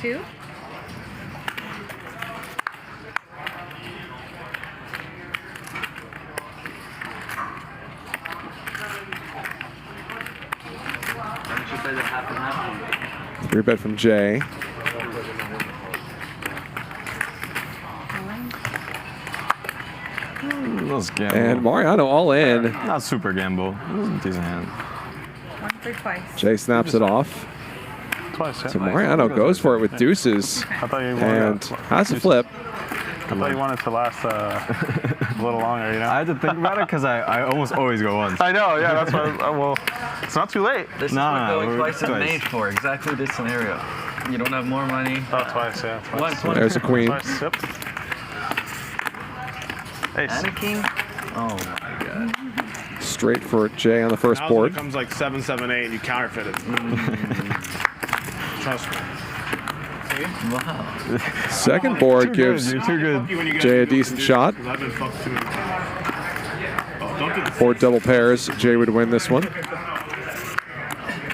2. Three bet from Jay. And Mariano all in. Not super gamble. Decent hand. 1 for twice. Jay snaps it off. Twice, yeah. So Mariano goes for it with deuces I thought you and has a flip. I thought you wanted to last a little longer, you know? I had to think about it because I almost always go once. I know, yeah, that's why. Well, it's not too late. This is what going twice is made for, exactly this scenario. You don't have more money. Oh, twice, yeah. Twice. There's a queen. Twice, yep. Ace. And a king? Oh my god. Straight for Jay on the first Now board. it comes like 7, 7, 8, and you counterfeit it. Trust me. Wow. Second board gives Jay a decent shot. I've been fucked too many times. Board double pairs, Jay would win this one.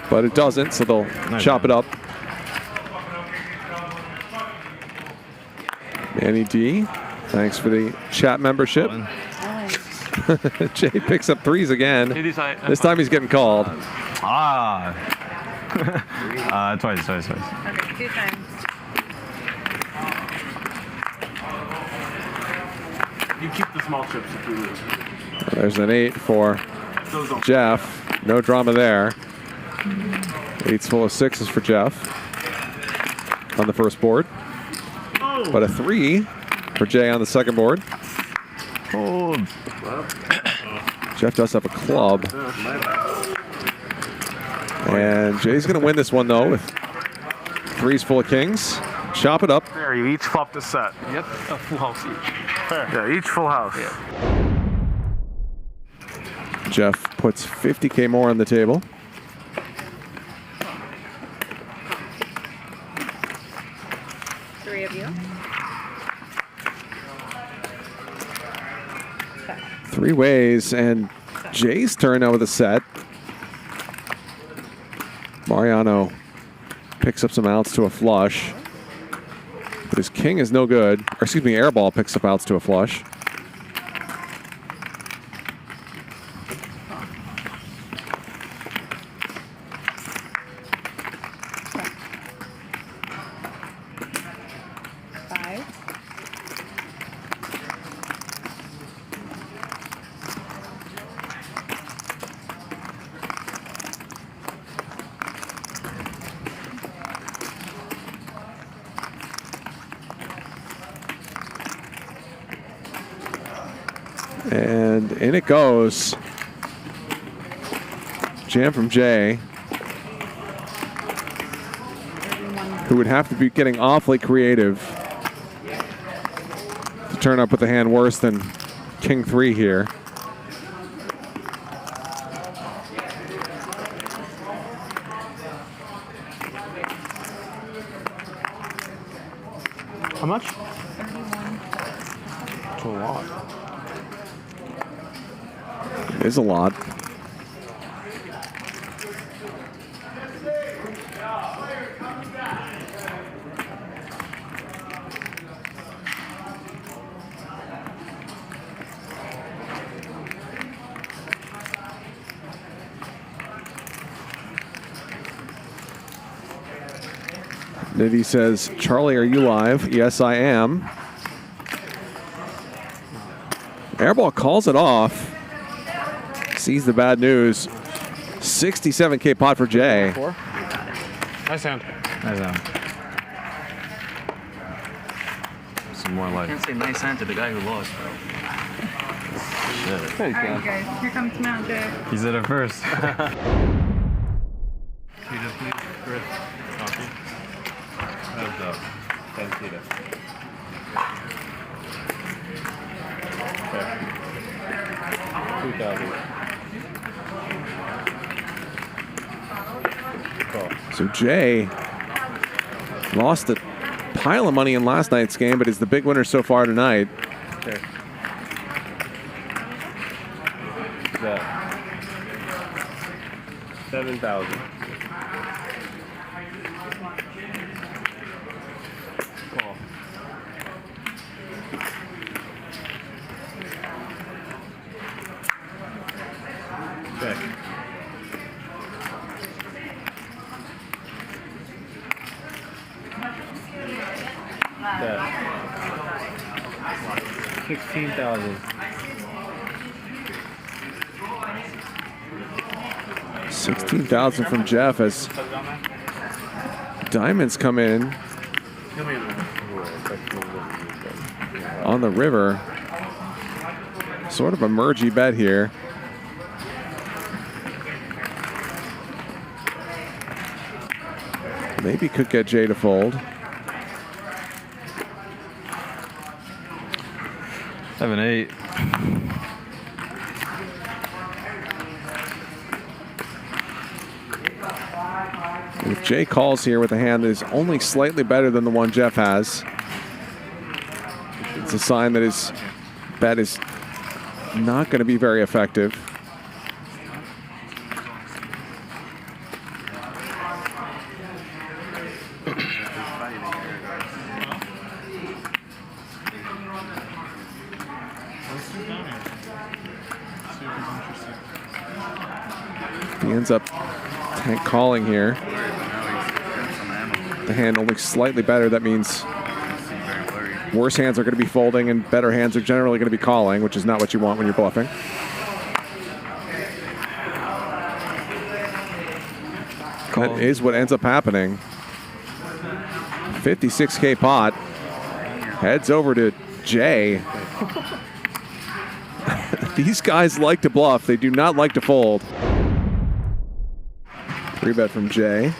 But it doesn't, so they'll chop it up. Manny D, thanks for the chat membership. Jay picks up threes again. This time he's getting called. Twice. Okay, 2 times. You keep the small chips if you lose. There's an 8 for Jeff. No drama there. 8's full of 6s for Jeff on the first board. But a 3 for Jay on the second board. Jeff does have a club. And Jay's going to win this one, though, with 3's full of kings. Chop it up. There, you each flop the set. Yep, a full house each. Fair. Yeah, each full house. Yeah. Jeff puts 50K more on the table. Three of you. Three ways, and Jay's turn now with a set. Mariano picks up some outs to a flush. But his king is no good. Or excuse me, airball picks up outs to a flush. And in it goes. Jam from Jay, who would have to be getting awfully creative to turn up with a hand worse than King 3 here. How much? It's a lot. It is a lot. Neve says, Charlie, are you live? Yes, I am. Airball calls it off. Sees the bad news. 67K pot for Jay. Nice hand. Nice hand. Some more I life. can't say nice hand to the guy who lost, bro. Shit. All right, guys. Here comes Mount Jay. He said it first. So Jay lost a pile of money in last night's game, but is the big winner so far tonight. Okay. That 7,000. Check. That. 16,000. 16,000 from Jeff as diamonds come in on the river. Sort of a mergey bet here. Maybe could get Jay to fold. 7-8. If Jay calls here with a hand that is only slightly better than the one Jeff has, it's a sign that his bet is not going to be very effective. He ends up tank calling here. The hand only slightly better. That means worse hands are going to be folding and better hands are generally going to be calling, which is not what you want when you're bluffing. That is what ends up happening. 56K pot. Heads over to Jay. These guys like to bluff. They do not like to fold. 3-bet from Jay.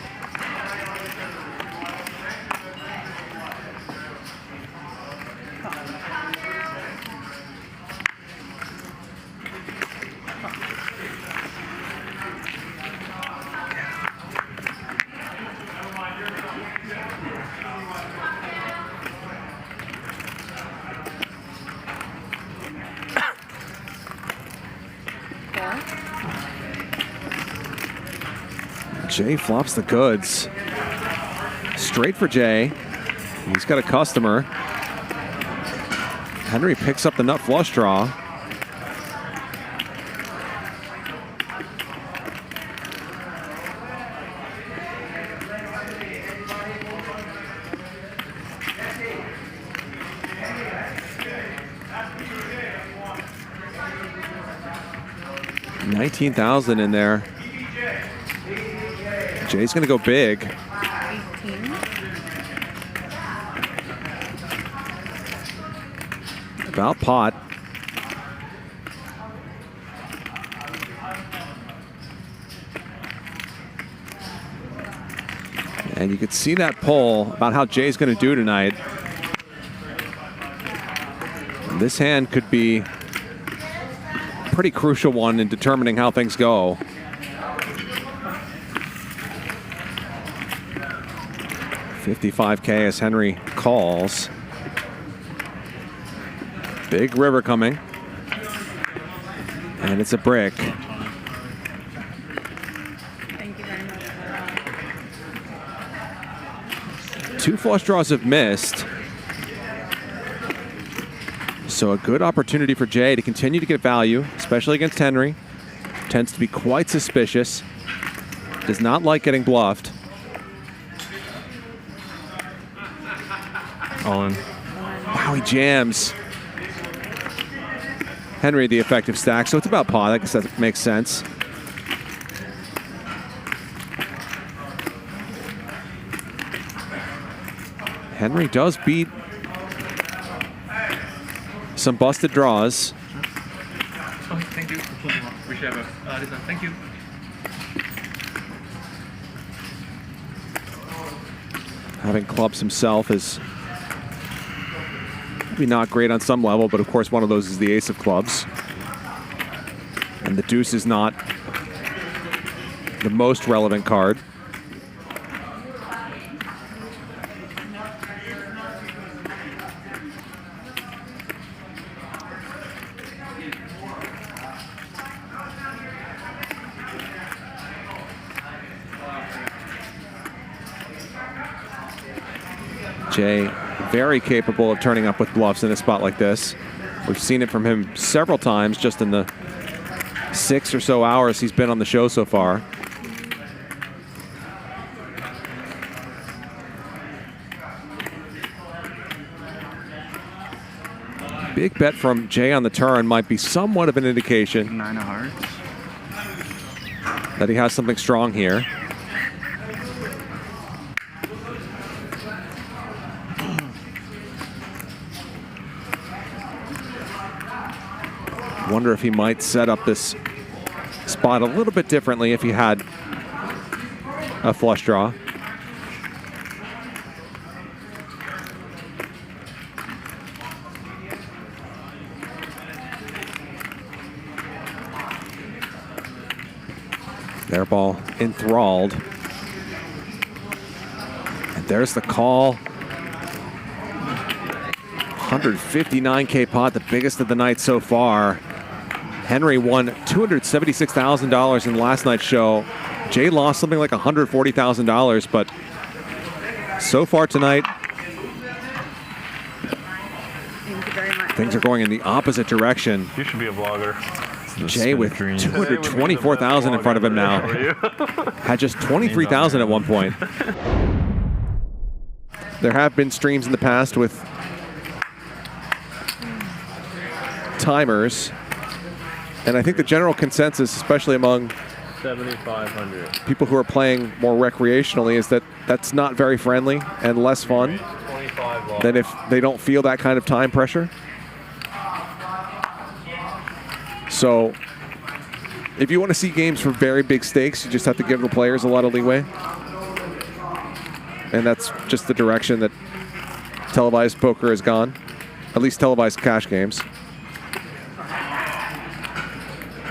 Jay flops the goods. Straight for Jay. He's got a customer. Henry picks up the nut flush draw. $19,000 in there. Jay's going to go big. 18. About pot. And you could see that poll about how Jay's going to do tonight. And this hand could be a pretty crucial one in determining how things go. $55K as Henry calls. Big river coming. And it's a brick. Thank you very much. 2 flush draws have missed. So a good opportunity for Jay to continue to get value, especially against Henry. Tends to be quite suspicious. Does not like getting bluffed. All in. Wow, he jams. Henry, the effective stack, so it's about pot. I guess that makes sense. Henry does beat some busted draws. Oh, thank you. Whichever. Thank you. Having clubs himself is maybe not great on some level, but of course one of those is the ace of clubs. And the deuce is not the most relevant card. Jay, very capable of turning up with bluffs in a spot like this. We've seen it from him several times just in the 6 or so hours he's been on the show so far. Big bet from Jay on the turn might be somewhat of an indication 9 of hearts. that he has something strong here. Wonder if he might set up this spot a little bit differently if he had a flush draw. Their ball enthralled. And there's the call. 159K pot, the biggest of the night so far. Henry won $276,000 in last night's show. Jay lost something like $140,000, but so far tonight, Thank you very much. things are going in the opposite direction. You should be a vlogger. Jay with 224,000 in front of him now. Had just 23,000 at one point. There have been streams in the past with timers, and I think the general consensus, especially among 7,500. people who are playing more recreationally, is that that's not very friendly and less fun 25 than if they don't feel that kind of time pressure. So if you want to see games for very big stakes, you just have to give the players a lot of leeway. And that's just the direction that televised poker has gone, at least televised cash games.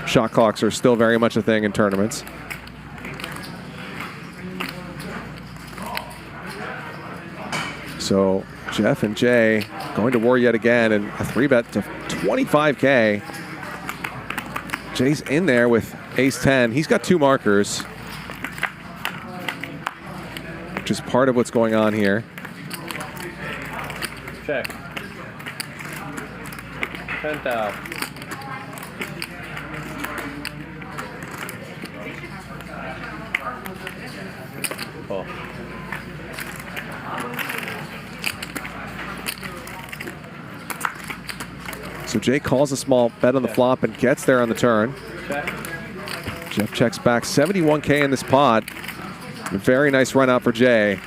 Shot clocks are still very much a thing in tournaments. So Jeff and Jay going to war yet again, and a 3-bet to 25K. Jay's in there with ace-10. He's got 2 markers, which is part of what's going on here. Check. 10,000. Oh. So Jay calls a small bet on the flop and gets there on the turn. Check. Jeff checks back. 71K in this pot. A very nice run out for Jay.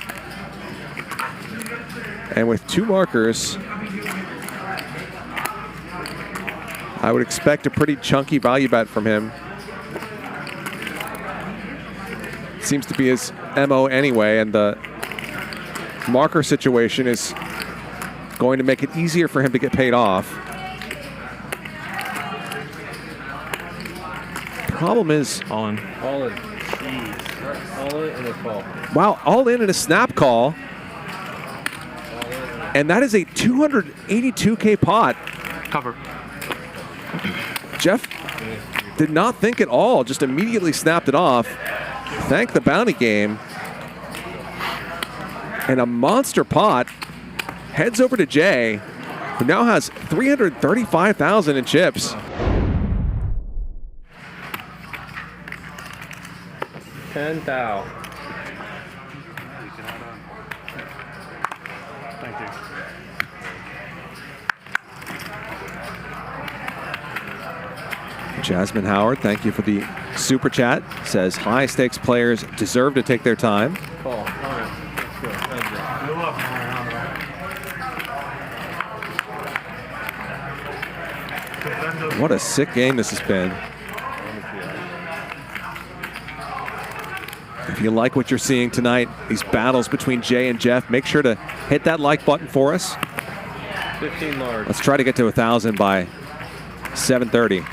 And with 2 markers, I would expect a pretty chunky value bet from him. Seems to be his MO anyway, and the marker situation is going to make it easier for him to get paid off. Problem is, All in. All in. Jeez. All in and a call. wow, all in and a snap call. And that is a 282K pot. Cover. Jeff did not think at all, just immediately snapped it off. Thank the bounty game. And a monster pot heads over to Jay, who now has 335,000 in chips. 10,000. Thank you. Jasmine Howard, thank you for the super chat. Says high stakes players deserve to take their time. Call. All right. Let's go. Heads up. Good luck, Mariano. What a sick game this has been. If you like what you're seeing tonight, these battles between Jay and Jeff, make sure to hit that like button for us. 15 large. Let's try to get to 1,000 by 7:30.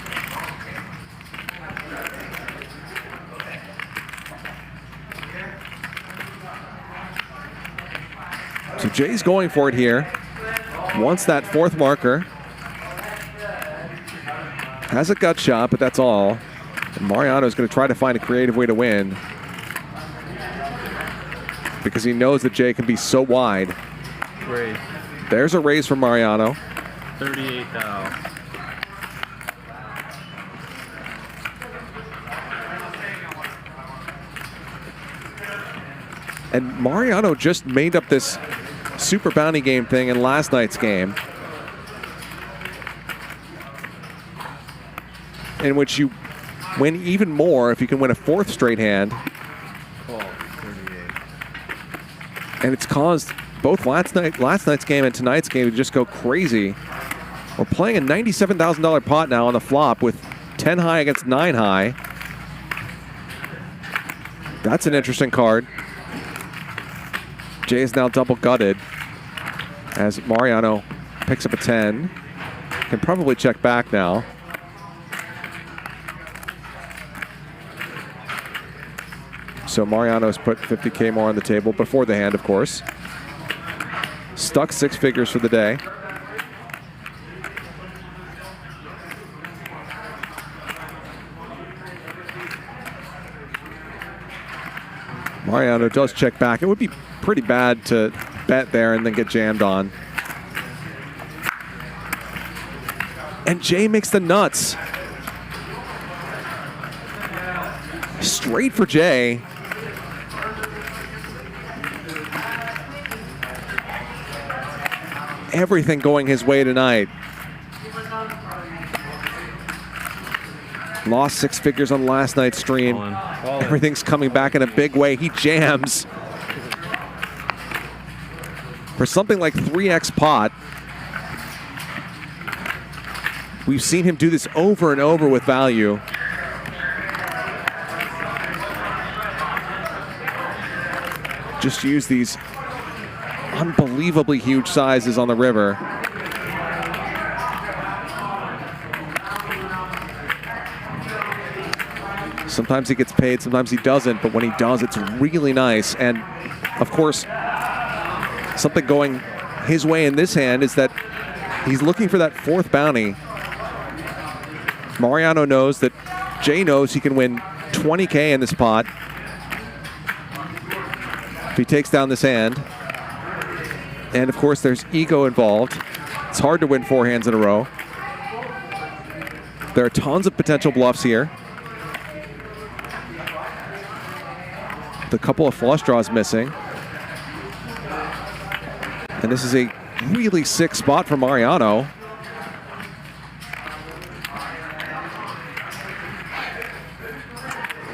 So Jay's going for it here. Wants that 4th marker. Has a gut shot, but that's all. And Mariano's going to try to find a creative way to win, because he knows that Jay can be so wide. Raise. There's a raise from Mariano. 38,000. And Mariano just made up this super bounty game thing in last night's game, in which you win even more if you can win a 4th straight hand. Call 38. And it's caused both last night's game and tonight's game to just go crazy. We're playing a $97,000 pot now on the flop with 10 high against 9 high. That's an interesting card. Jay is now double gutted as Mariano picks up a 10. Can probably check back now. So Mariano's put 50K more on the table before the hand, of course. Stuck 6 figures for the day. Mariano does check back. It would be pretty bad to bet there and then get jammed on. And Jay makes the nuts. Straight for Jay. Everything going his way tonight. Lost 6 figures on last night's stream. Everything's coming back in a big way. He jams. For something like 3x pot, we've seen him do this over and over with value. Just use these unbelievably huge sizes on the river. Sometimes he gets paid, sometimes he doesn't, but when he does, it's really nice. And of course, something going his way in this hand is that he's looking for that 4th bounty. Mariano knows that Jay knows he can win 20K in this pot if he takes down this hand. And of course, there's ego involved. It's hard to win 4 hands in a row. There are tons of potential bluffs here. A couple of flush draws missing. And this is a really sick spot for Mariano.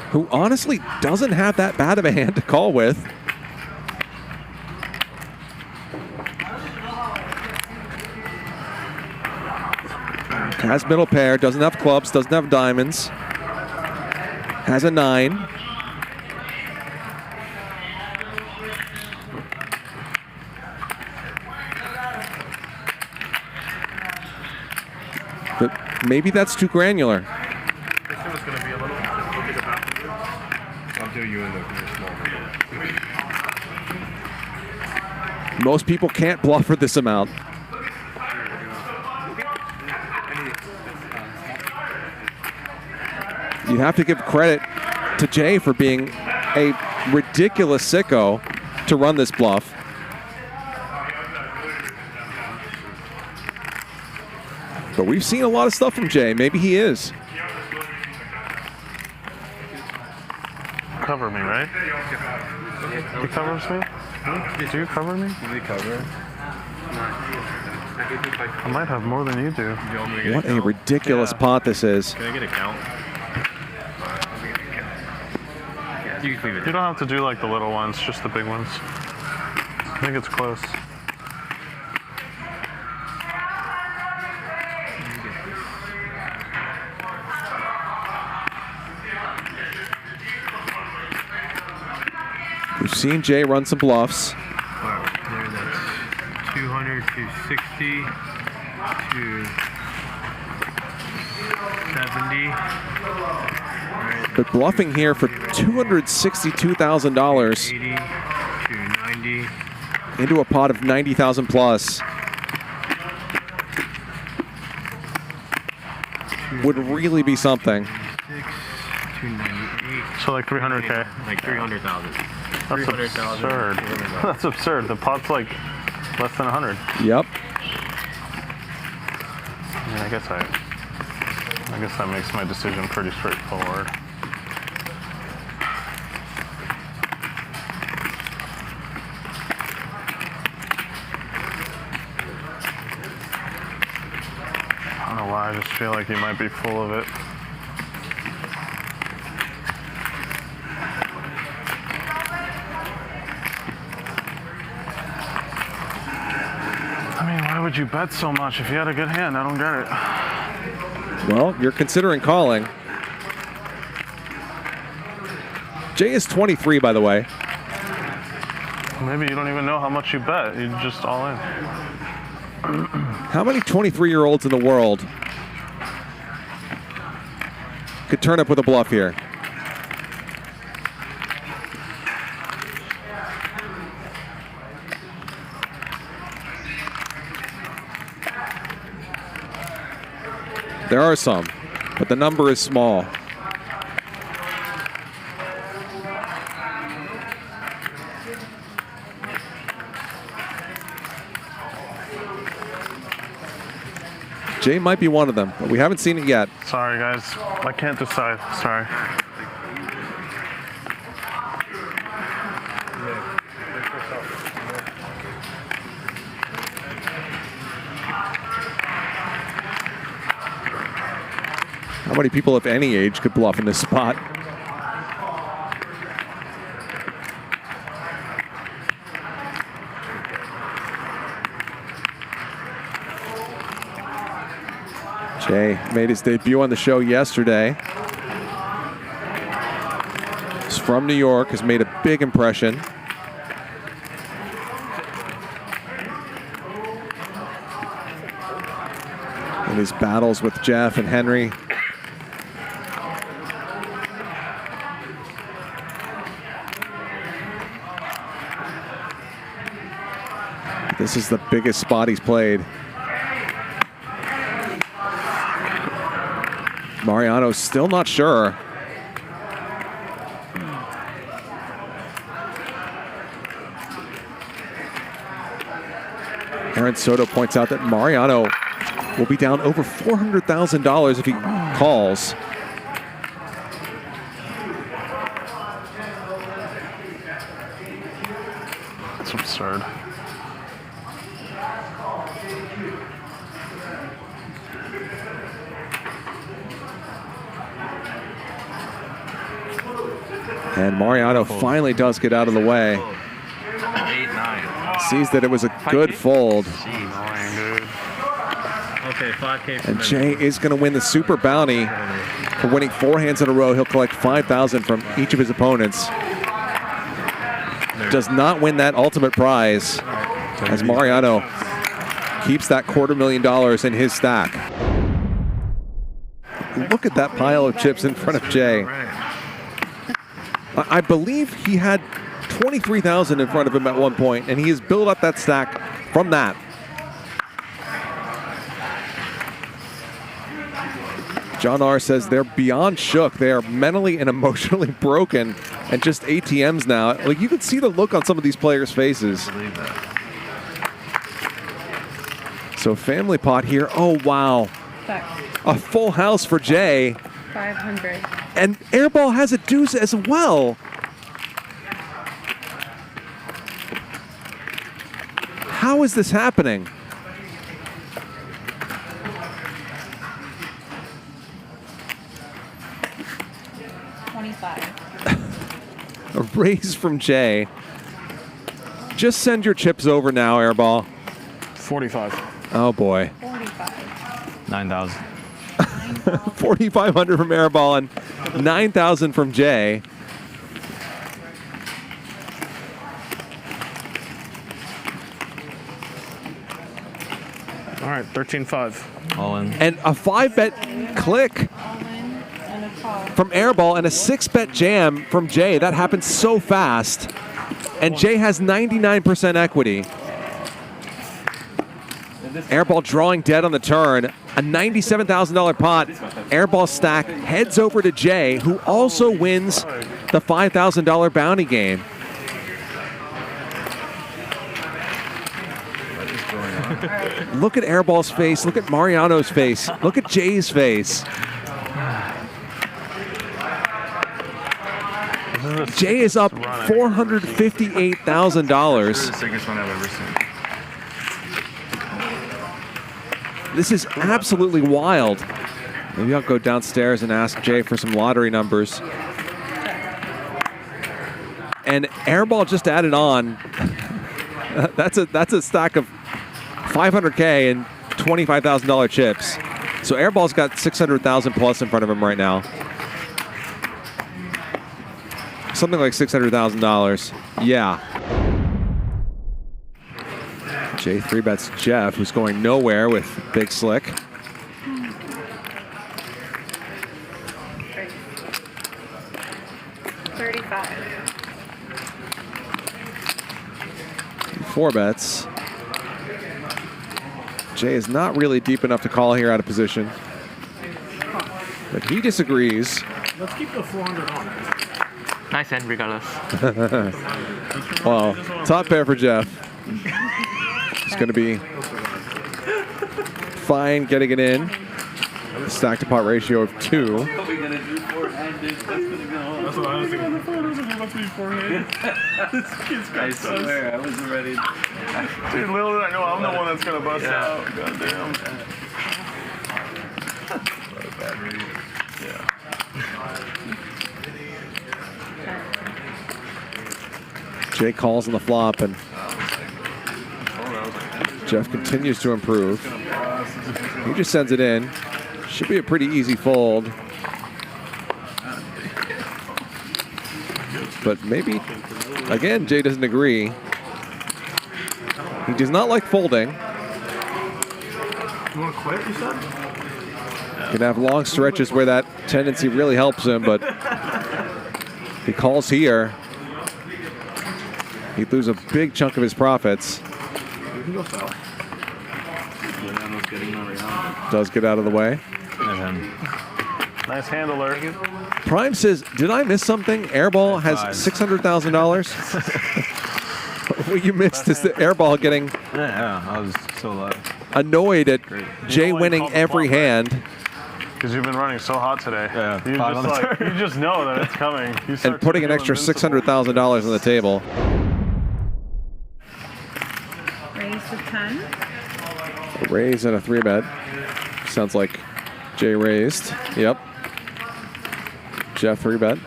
Who honestly doesn't have that bad of a hand to call with. Has middle pair, doesn't have clubs, doesn't have diamonds. Has a 9. But maybe that's too granular. This one was going to be a little bit about to do. I'll do you in the small. Most people can't bluff for this amount. You have to give credit to Jay for being a ridiculous sicko to run this bluff. But we've seen a lot of stuff from Jay. Maybe he is. Cover me, right? He covers me? Do you cover me? Do we cover? I might have more than you do. What a ridiculous pot this is. Can I get a count? You can leave it. You don't have to do like the little ones, just the big ones. I think it's close. We've seen Jay run some bluffs. There, that's 200, 260, 270. But bluffing here for $262,000 80, 290. into a pot of 90,000 plus would really be something. 298. So like 300K. Like 300,000. That's absurd. That's absurd. The pot's like less than 100. Yep. I mean, I guess that makes my decision pretty straightforward. feel like he might be full of it. I mean, why would you bet so much if you had a good hand? I don't get it. Well, you're considering calling. Jay is 23, by the way. Maybe you don't even know how much you bet. You're just all in. How many 23-year-olds in the world could turn up with a bluff here? There are some, but the number is small. Jay might be one of them, but we haven't seen it yet. Sorry, guys. I can't decide. Sorry. How many people, if any age, could bluff in this spot? Jay made his debut on the show yesterday. He's from New York, has made a big impression. In his battles with Jeff and Henry. This is the biggest spot he's played. Mariano's still not sure. Aaron Soto points out that Mariano will be down over $400,000 if he calls. That's absurd. And Mariano finally does get out of the way. 8-9. Sees that it was a good fold. Okay, 5K. And Jay is going to win the super bounty for winning 4 hands in a row. He'll collect $5,000 from each of his opponents. Does not win that ultimate prize as Mariano keeps that $250,000 in his stack. Look at that pile of chips in front of Jay. I believe he had 23,000 in front of him at one point, and he has built up that stack from that. John R. says they're beyond shook. They are mentally and emotionally broken and just ATMs now. Like, you can see the look on some of these players' faces. So family pot here. Oh, wow. A full house for Jay. 500. And Airball has a deuce as well. How is this happening? A raise from Jay. Just send your chips over now, Airball. 45. Oh boy. 45. 9,000. 4,500 from Airball and 9,000 from Jay. All right, 13-5. All in. And a 5-bet click All in and a call. from Airball and a 6-bet jam from Jay. That happened so fast. And Jay has 99% equity. Airball drawing dead on the turn. A $97,000 pot. Airball stack heads over to Jay, who also wins the $5,000 bounty game. Look at Airball's face. Look at Mariano's face. Look at Jay's face. Jay is up $458,000. The sickest one I've ever seen. This is absolutely wild. Maybe I'll go downstairs and ask Jay for some lottery numbers. And Airball just added on. That's a stack of 500K and $25,000 chips. So Airball's got 600,000 plus in front of him right now. Something like $600,000. Yeah. Jay 3-bets Jeff, who's going nowhere with Big Slick. 35. 4-bets. Jay is not really deep enough to call here out of position. But he disagrees. Let's keep the 400 on. Nice end, regardless. Well, top pair for Jeff. It's going to be fine getting it in. Stack to pot ratio of 2. What are we gonna do four-handed? That's gonna go on. That's what I was thinking. I swear, I wasn't ready. Dude, little did I know I'm the one that's gonna bust out. Goddamn. Jay calls on the flop, and Jeff continues to improve. He just sends it in. Should be a pretty easy fold. But maybe, again, Jay doesn't agree. He does not like folding. You want to quit, you said? Can have long stretches where that tendency really helps him, but he calls here. He'd lose a big chunk of his profits. You can go foul. Mariano's getting Mariano. Does get out of the way. Nice handler. Prime says, did I miss something? Airball has $600,000. What you missed is the Airball getting Yeah, I was so annoyed at Jay You only winning called the every flop, right? hand Because you've been running so hot today. Yeah, You five just, on the like, turn. you just know that it's coming. You and start putting to an feel extra invincible. $600,000 on the table. Raise to 10. A raise and a 3-bet. Sounds like Jay raised. Yep. Jeff 3-bet.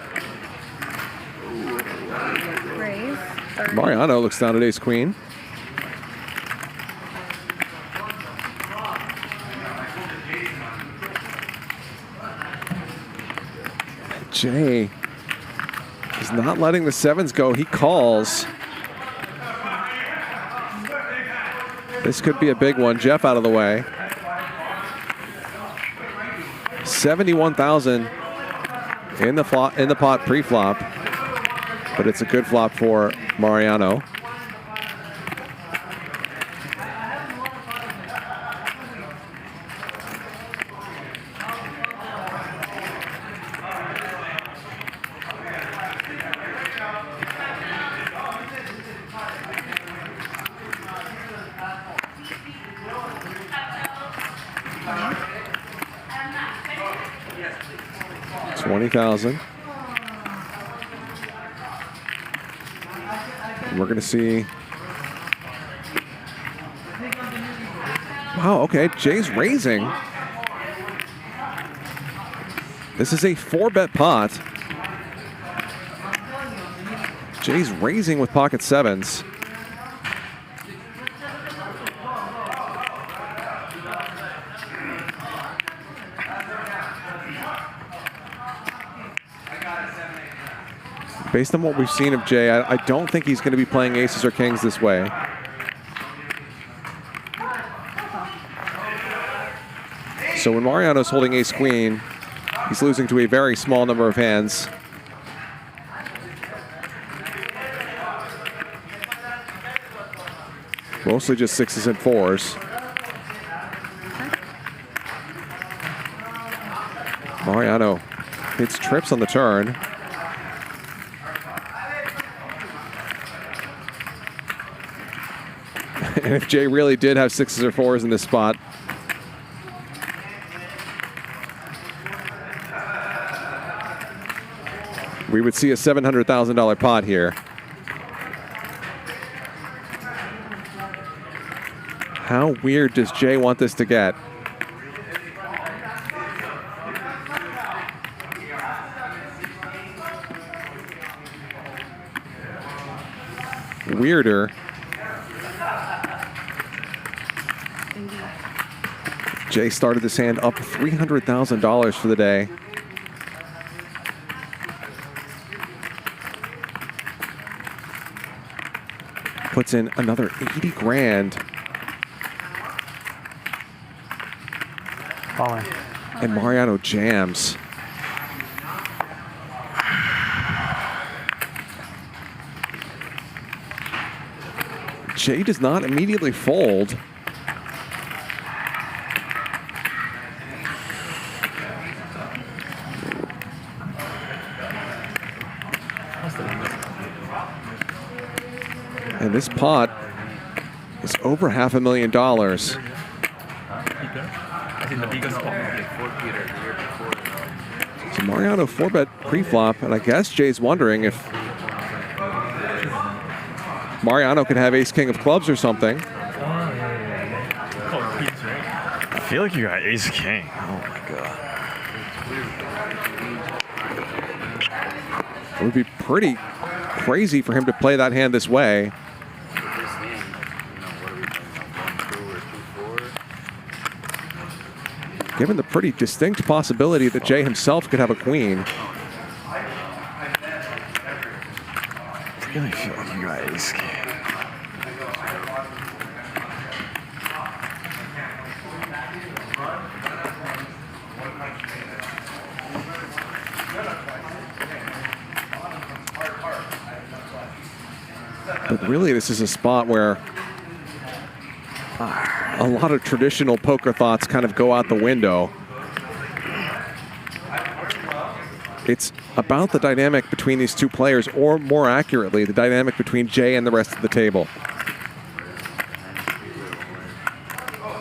Raise. 30. Mariano looks down at ace queen. Jay is not letting the sevens go. He calls. This could be a big one. Jeff out of the way. 71,000 in the pot pre-flop, but it's a good flop for Mariano. $20,000. We're going to see. Wow, okay. Jay's raising. This is a 4-bet pot. Jay's raising with pocket sevens. Based on what we've seen of Jay, I don't think he's going to be playing aces or kings this way. So when Mariano's holding ace queen, he's losing to a very small number of hands. Mostly just 6s and 4s. Mariano hits trips on the turn. And if Jay really did have 6s or 4s in this spot, we would see a $700,000 pot here. How weird does Jay want this to get? weirder. Jay started this hand up $300,000 for the day. Puts in another 80 grand. Falling. And Mariano jams. Jay does not immediately fold. And this pot is over $500,000. I think the biggest So Mariano 4-bet pre-flop, and I guess Jay's wondering if Mariano could have ace-king of clubs or something. I feel like you got ace-king. Oh my god. It would be pretty crazy for him to play that hand this way. Given the pretty distinct possibility that Jay himself could have a queen. I really feel like you got ace-king. But really, this is a spot where a lot of traditional poker thoughts kind of go out the window. It's about the dynamic between these two players, or more accurately, the dynamic between Jay and the rest of the table.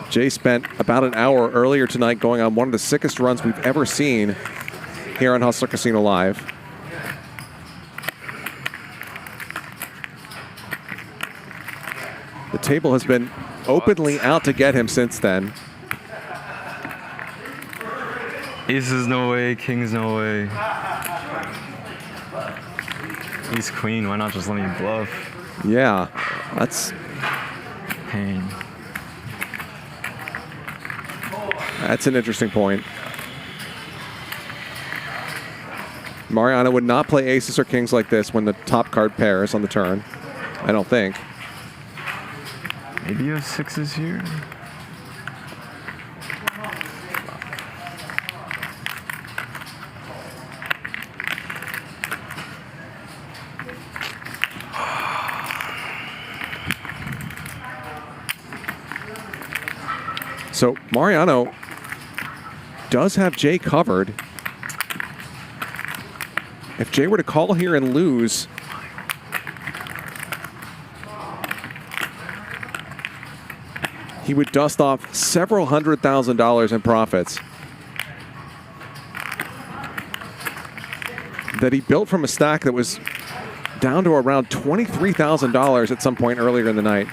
Jay spent about an hour earlier tonight going on one of the sickest runs we've ever seen here on Hustler Casino Live. The table has been openly out to get him since then. Aces no way, kings no way. Ace queen, why not just let me bluff? Yeah, that's pain. That's an interesting point. Mariano would not play aces or kings like this when the top card pairs on the turn, I don't think. Maybe you have sixes here? So Mariano does have Jay covered. If Jay were to call here and lose, he would dust off several $100,000 in profits that he built from a stack that was down to around $23,000 at some point earlier in the night.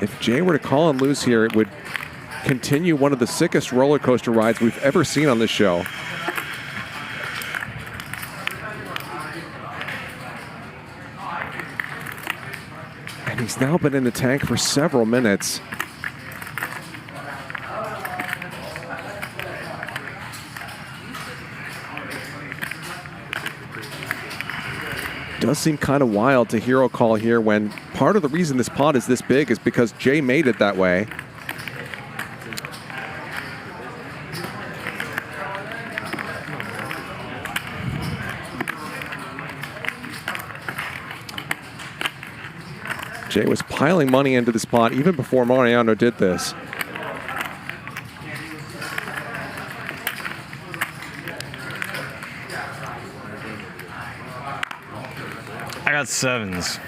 If Jay were to call and lose here, it would continue one of the sickest roller coaster rides we've ever seen on this show. And he's now been in the tank for several minutes. Does seem kind of wild to hero call here when part of the reason this pot is this big is because Jay made it that way. Jay was piling money into this pot even before Mariano did this. I got sevens.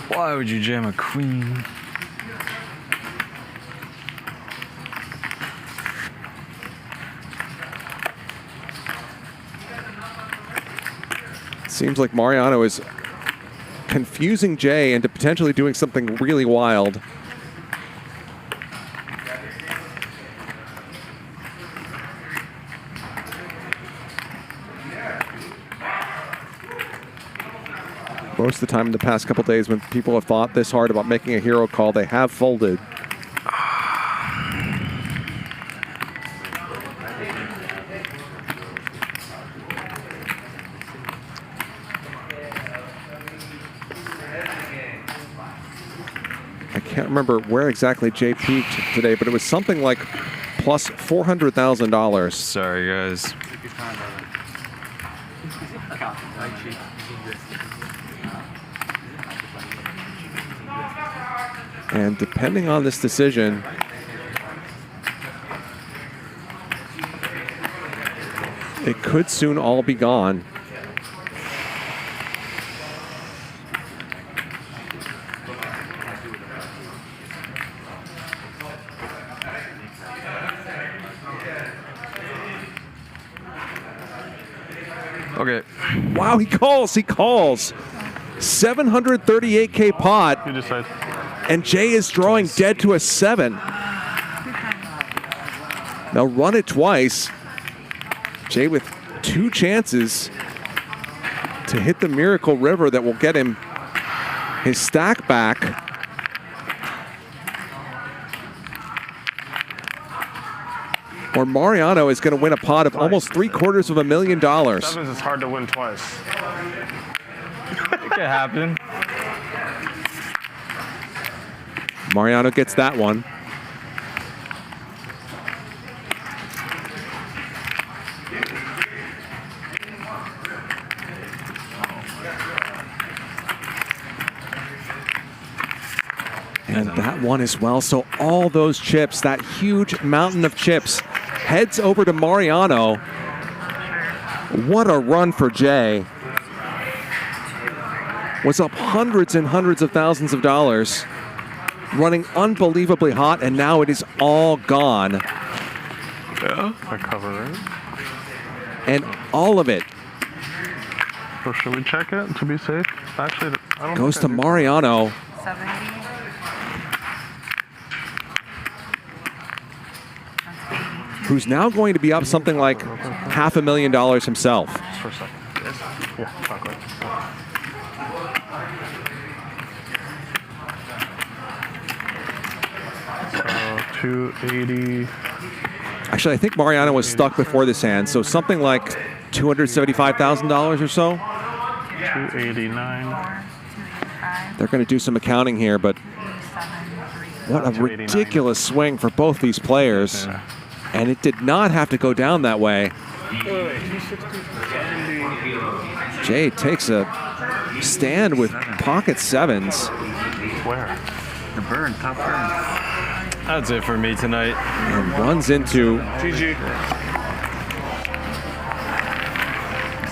Why would you jam a queen? Seems like Mariano is confusing Jay into potentially doing something really wild. Most of the time in the past couple days when people have thought this hard about making a hero call, they have folded. I can't remember where exactly Jay peaked today, but it was something like plus $400,000. Sorry, guys. And depending on this decision, it could soon all be gone. Okay. Wow, he calls. 738K pot. You decide. And Jay is drawing dead to a 7. Now run it twice. Jay with 2 chances to hit the Miracle River that will get him his stack back. Or Mariano is going to win a pot of almost $750,000. Sevens is hard to win twice. It could happen. Mariano gets that one. And that one as well. So all those chips, that huge mountain of chips, heads over to Mariano. What a run for Jay. Was up hundreds and hundreds of thousands of dollars. Running unbelievably hot, and now it is all gone. Yeah. I cover, right? And all of it So should we check it to be safe? Actually, I don't goes think to I do. Mariano, 70. who's now going to be up something like $500,000 himself. Just for a second. Yes? Yeah, chocolate. 280. Actually, I think Mariano was stuck before this hand, so something like $275,000 or so. 289. They're going to do some accounting here, but what a ridiculous swing for both these players. Yeah. And it did not have to go down that way. Jay takes a stand with pocket 7s. Where? The burn, top burn. That's it for me tonight. And runs into GG.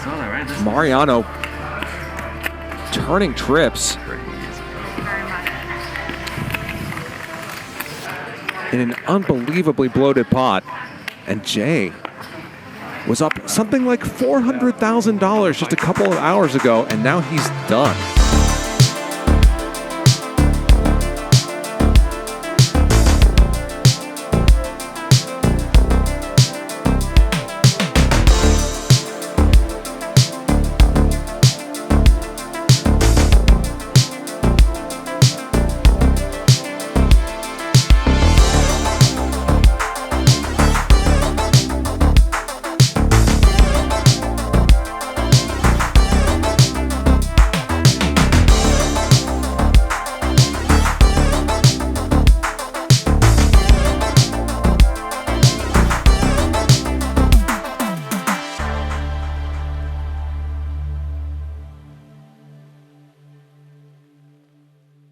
Saw that, right? This Mariano turning trips in an unbelievably bloated pot. And Jay was up something like $400,000 just a couple of hours ago, and now he's done.